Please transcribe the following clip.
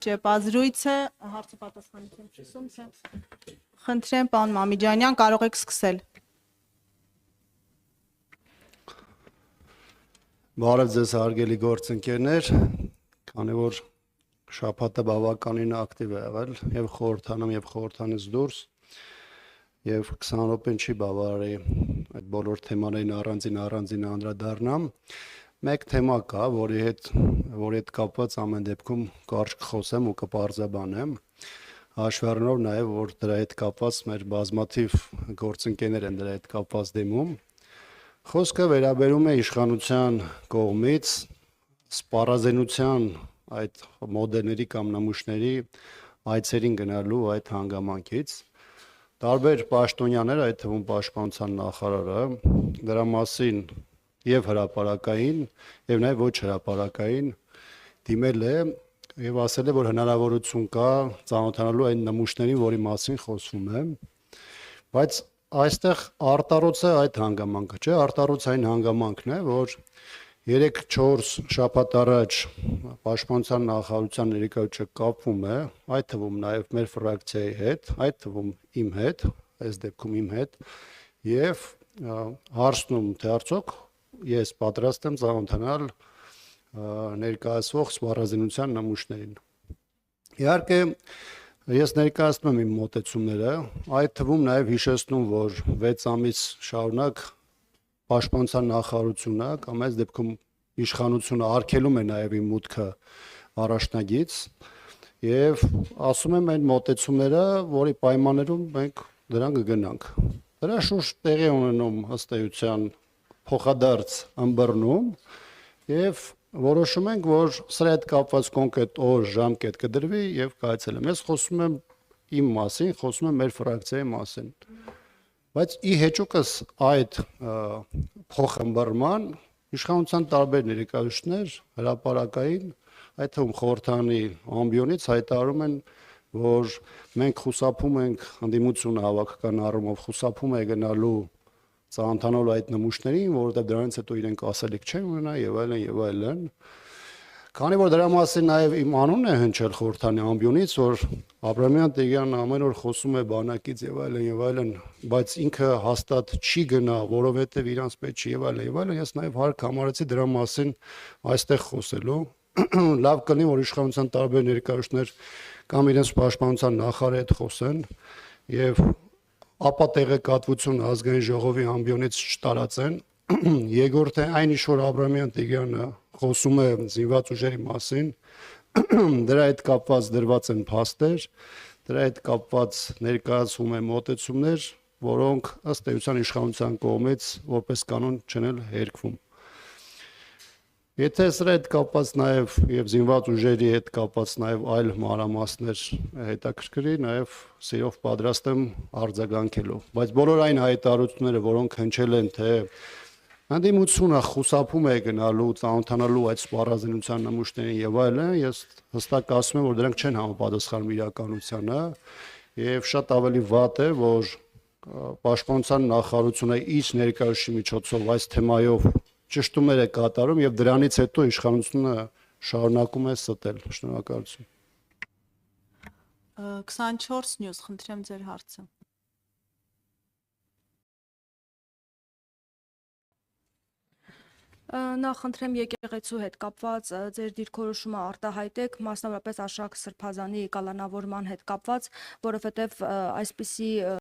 Ճեպազրույց է, հարցը պատասխանություն չսում չէ։ Խնդրեմ, պարոն Մամիջանյան, կարող եք սկսել։ Բարև ձեզ հարգելի գործընկերներ, քանի որ շաբաթը բավականին ակտիվ է եղել եւ խորհրդանում եւ խորհրդանից դուրս եւ 20 րոպեն չի բավարարի այդ բոլոր թեմաներին առանձին անդրադառնամ։ Մեկ թեմա կա, որի հետ կապված ամեն դեպքում կարճ կխոսեմ ու կպարզաբանեմ։ Հաշվի առնելով նաեւ որ դրա հետ կապված մեր բազմաթիվ գործընկերներ են դրա հետ կապված դիմում։ Խոսքը վերաբերում է իշխանության կողմից սպառազինության այդ մոդելների կամ նմուշների այցերին գնալու այդ հանգամանքից տարբեր պաշտոնյաներ, այդ թվում պաշտպանության նախարարը դրա մասին եւ հրապարակային եւ նաեւ ոչ հրապարակային դիմել է եւ ասել է որ հնարավորություն կա ծանոթանալու այն նմուշներին, որի մասին խոսվում է, բայց այստեղ արտառոցը այդ հանգամանքը չէ, արտառոցային հանգամանքն է, որ 3-4 շաբաթ առաջ պաշտպանության նախարարության ներկայացուցիչը կապվում է, այդ թվում նաև մեր ֆրակցիայի հետ, այդ թվում իմ հետ, այս դեպքում իմ հետ, եւ հարցնում թե արդյոք ես պատրաստ եմ ծանոթանալ ներկայացվող սպառազինության նմուշներին։ Իհարկե ես ներկայացնում եմ իմ մոտեցումները, այդ թվում նաև հիշեցնում, որ 6 ամիս շարունակ պաշտպանության նախարարությունը կամ այս դեպքում իշխանությունը արգելում է նաև իմ մուտքը առաջնագից եւ ասում եմ այն մոտեցումները, որի պայմաններում մենք դրան կգնանք։ Դրա շուրջ տեղի ունենում ըստ էության փոխադարձ ըմբռնում եւ որոշում ենք, որ սրա հետ կապված կոնկրետ օր, ժամկետ կդրվի եւ կայացել եմ։ Ես խոսում եմ իմ մասին, խոսում եմ մեր ֆրակցիայի մասին։ Բայց ի հեճուկս այդ փոխըմբռնման իշխանության տարբեր ներկայացուցիչներ հրապարակային, այդ թվում խորհրդանի ամբիոնից հայտարարում են, որ մենք խուսափում ենք ընդդիմությունը հավաքական առումով խուսափում է գնալու ծանոթանալու այդ նմուշներին, որովհետև դրանից հետո իրենք ասելիք չեն ունենա եւ այլն եւ այլն։ Քանի որ դրա մասին նաեւ իմ անունն է հնչել խորհրդանի ամբիոնից, որ Աբրահամյան Տերյանը ամեն օր խոսում է բանակից եւ այլն, բայց ինքը հաստատ չի գնա, որովհետեւ իրանց պետք չի եւ այլն, ես նաեւ հարկ համարեցի դրա մասին այստեղ խոսելու։ Լավ կլինի, որ իշխանության տարբեր ներկայացուցիչներ կամ իրենց պաշտպանության նախարարի հետ խոսեն եւ ապա տեղեկատվություն ազգային ժողովի ամբիոնից չտարածեն։ Երկրորդը այն ինչ որ Աբրահամյան Տերյանը խոսում է զինված ուժերի մասին, դրա հետ կապված դրված են փաստեր, դրա հետ կապված ներկայացվում են մոտեցումներ, որոնք ըստ էության իշխանության կողմից որպես կանոն չեն էլ հերկվում։ Եթե սրա հետ կապված նաև եւ զինված ուժերի հետ կապված նաև այլ մանրամասներ հետաքրքրի, նաև սիրով պատրաստ եմ արձագանքելու, բայց բոլոր այն հայտարարությունները, որոնք հնչել են, թե ընդդիմությունը խուսափում է գնալու, ծանոթանալու այդ սպառազինության նմուշներին եւ այլն, ես հստակ ասում եմ, որ դրանք չեն համապատասխանում իրականությանը եւ շատ ավելի վատ է, որ պաշտպանության նախարարությունը իր ներկայացուցիչի միջոցով այս թեմայով ճշտումներ է կատարում եւ դրանից հետո իշխանությունը շարունակում է ստել։ Շնորհակալություն։ 24 նյուզ, խնդրեմ ձեր հարցը։ Նախ խնդրեմ եկեղեցու հետ կապված ձեր դիրքորոշումը արտահայտեք, մասնավորապես Արշակ Սրբազանի կալանավորման հետ կապված, որովհետև այսպիսի